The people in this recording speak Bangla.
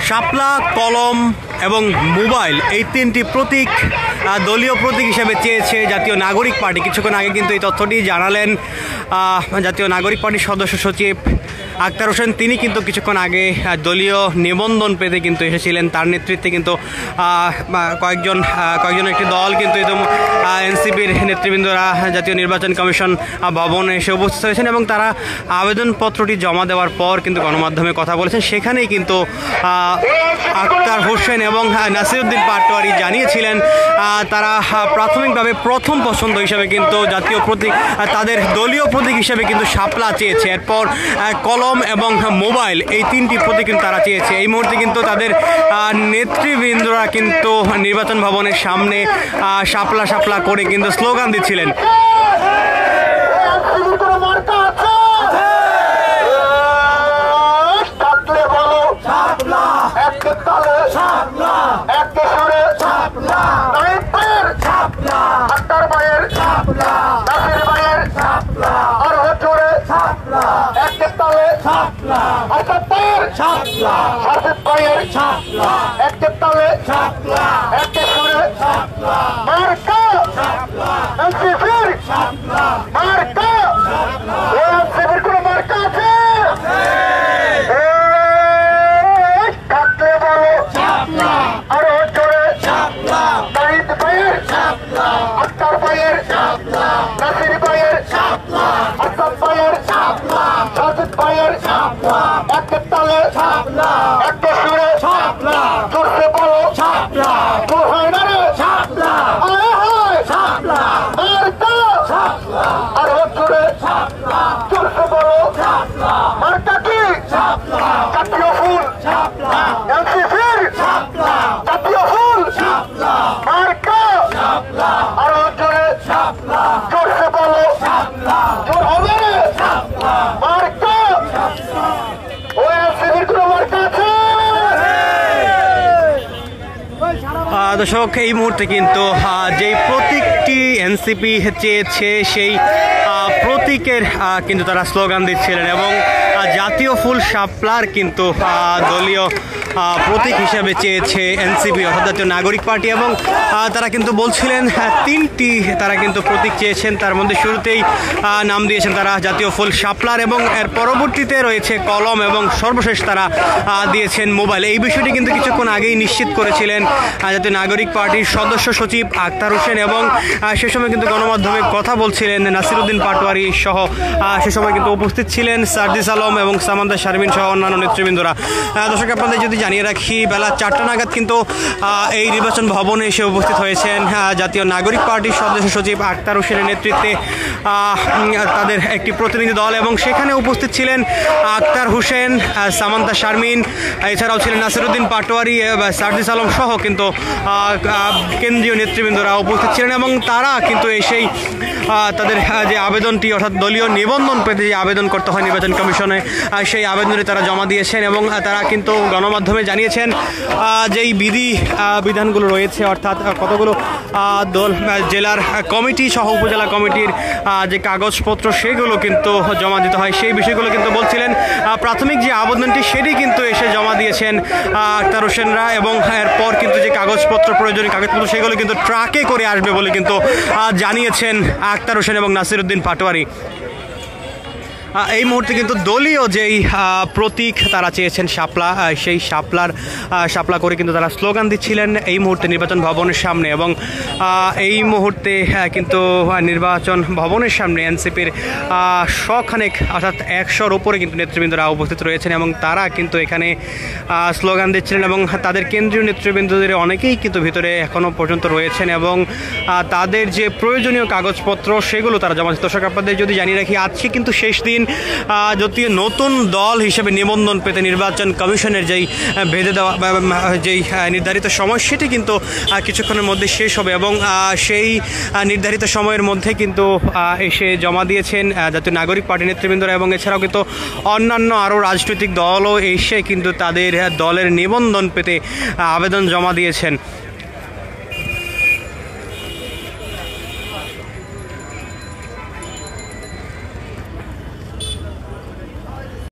শাপলা, কলম এবং মোবাইল এই তিনটি প্রতীক দলীয় প্রতীক হিসেবে চেয়েছে জাতীয় নাগরিক পার্টি। কিছুক্ষণ আগে কিন্তু এই তথ্যটি জানালেন জাতীয় নাগরিক পার্টির সদস্য সচিব আক্তার হোসেন। তিনি কিন্তু কিছুক্ষণ আগে দলীয় নিবন্ধন পেতে কিন্তু এসেছিলেন। তার নেতৃত্বে কিন্তু কয়েকজন একটি দল কিন্তু এনসিপির নেতৃবৃন্দরা জাতীয় নির্বাচন কমিশন ভবনে এসে উপস্থিত হয়েছেন এবং তারা আবেদনপত্রটি জমা দেওয়ার পর কিন্তু গণমাধ্যমে কথা বলেছেন। সেখানেই কিন্তু আক্তার হোসেন এবং নাসিরউদ্দিন পাটোয়ারি জানিয়েছিলেন তারা প্রাথমিকভাবে প্রথম পছন্দ হিসেবে কিন্তু জাতীয় প্রতীক, তাদের দলীয় প্রতীক হিসেবে কিন্তু শাপলা চেয়েছে। এরপর কলম এবং মোবাইল এই তিনটি প্রতীক কিন্তু তারা চেয়েছে। এই মুহূর্তে কিন্তু তাদের নেতৃবৃন্দরা কিন্তু নির্বাচন ভবনের সামনে শাপলা শাপলা করে কিন্তু স্লোগান দিচ্ছিলেন। দর্শক, এই মুহূর্তে কিন্তু যেই প্রতীকটি এনসিপি চেয়েছে সেই প্রতীকের কিন্তু তারা স্লোগান দিচ্ছিলেন এবং জাতীয় ফুল শাপলার কিন্তু দলীয় প্রতীক হিসেবে চেয়েছে এনসিপি অর্থাৎ জাতীয় নাগরিক পার্টি এবং তারা কিন্তু বলছিলেন তিনটি তারা কিন্তু প্রতীক চেয়েছেন। তার মধ্যে শুরুতেই নাম দিয়েছেন তারা জাতীয় ফুল শাপলার এবং এর পরবর্তীতে রয়েছে কলম এবং সর্বশেষ তারা দিয়েছেন মোবাইল। এই বিষয়টি কিন্তু কিছুক্ষণ আগেই নিশ্চিত করেছিলেন জাতীয় নাগরিক পার্টির সদস্য সচিব আক্তার হোসেন এবং সে সময় কিন্তু গণমাধ্যমে কথা বলছিলেন নাসিরউদ্দিন পাটোয়ারি সহ সে সময় কিন্তু উপস্থিত ছিলেন সার্জিস আলম এবং সামান্তা শারমিন সহ অন্যান্য নেতৃবৃন্দরা। দর্শক, আপনাদের যদি জানিয়ে রাখি, বেলা 4টা নাগাদ কিন্তু এই নির্বাচন ভবনে এসে উপস্থিত হয়েছেন জাতীয় নাগরিক পার্টির সদস্য সচিব আক্তার হোসেনের নেতৃত্বে তাদের একটি প্রতিনিধি দল এবং সেখানে উপস্থিত ছিলেন আক্তার হোসেন, সামান্তা শারমিন, এছাড়াও ছিলেন নাসিরউদ্দিন পাটোয়ারি, সার্জিস আলম সহ কিন্তু কেন্দ্রীয় নেতৃবৃন্দরা উপস্থিত ছিলেন এবং তারা কিন্তু এসেই তাদের যে আবেদনটি অর্থাৎ দলীয় নিবন্ধন পেতে যে আবেদন করতে হয় নির্বাচন কমিশনে সেই আবেদনটি তারা জমা দিয়েছেন এবং তারা কিন্তু গণমাধ্যমে জানিয়েছেন যেই বিধানগুলো রয়েছে অর্থাৎ কতগুলো দল জেলার কমিটি সহ উপজেলা কমিটির যে কাগজপত্র সেগুলো কিন্তু জমা দিতে হয় সেই বিষয়গুলো কিন্তু বলছিলেন। প্রাথমিক যে আবেদনটি সেটি কিন্তু এসে জমা দিয়েছেন আক্তার হোসেনরা এবং এরপর কিন্তু যে কাগজপত্র প্রয়োজনীয় কাগজপত্র সেগুলো কিন্তু ট্রাকে করে আসবে বলে কিন্তু জানিয়েছেন আক্তার হোসেন এবং নাসিরউদ্দিন পাটোয়ারি। এই মুহূর্তে কিন্তু দলীয় যেই প্রতীক তারা চেয়েছেন শাপলা, সেই শাপলা করে কিন্তু তারা স্লোগান দিচ্ছিলেন এই মুহূর্তে নির্বাচন ভবনের সামনে এবং এই মুহূর্তে কিন্তু নির্বাচন ভবনের সামনে এনসিপির শখানেক অর্থাৎ 100-র উপরে কিন্তু নেতৃবৃন্দরা উপস্থিত রয়েছেন এবং তারা কিন্তু এখানে স্লোগান দিচ্ছিলেন এবং তাদের কেন্দ্রীয় নেতৃবৃন্দদের অনেকেই কিন্তু ভিতরে এখনও পর্যন্ত রয়েছেন এবং তাদের যে প্রয়োজনীয় কাগজপত্র সেগুলো তারা জমা দিচ্ছে। দর্শক, আপনাদের যদি জানিয়ে রাখি, আজকে কিন্তু শেষ দিন যদি নতুন দল হিসেবে নিবন্ধন পেতে নির্বাচন কমিশনের যেই বেঁধে দেওয়া যেই নির্ধারিত সময় সেটি কিন্তু কিছুক্ষণের মধ্যে শেষ হবে এবং সেই নির্ধারিত সময়ের মধ্যে কিন্তু এসে জমা দিয়েছেন জাতীয় নাগরিক পার্টি নেতৃবৃন্দরা এবং এছাড়াও কিন্তু অন্যান্য আরও রাজনৈতিক দলও এসে কিন্তু তাদের দলের নিবন্ধন পেতে আবেদন জমা দিয়েছেন।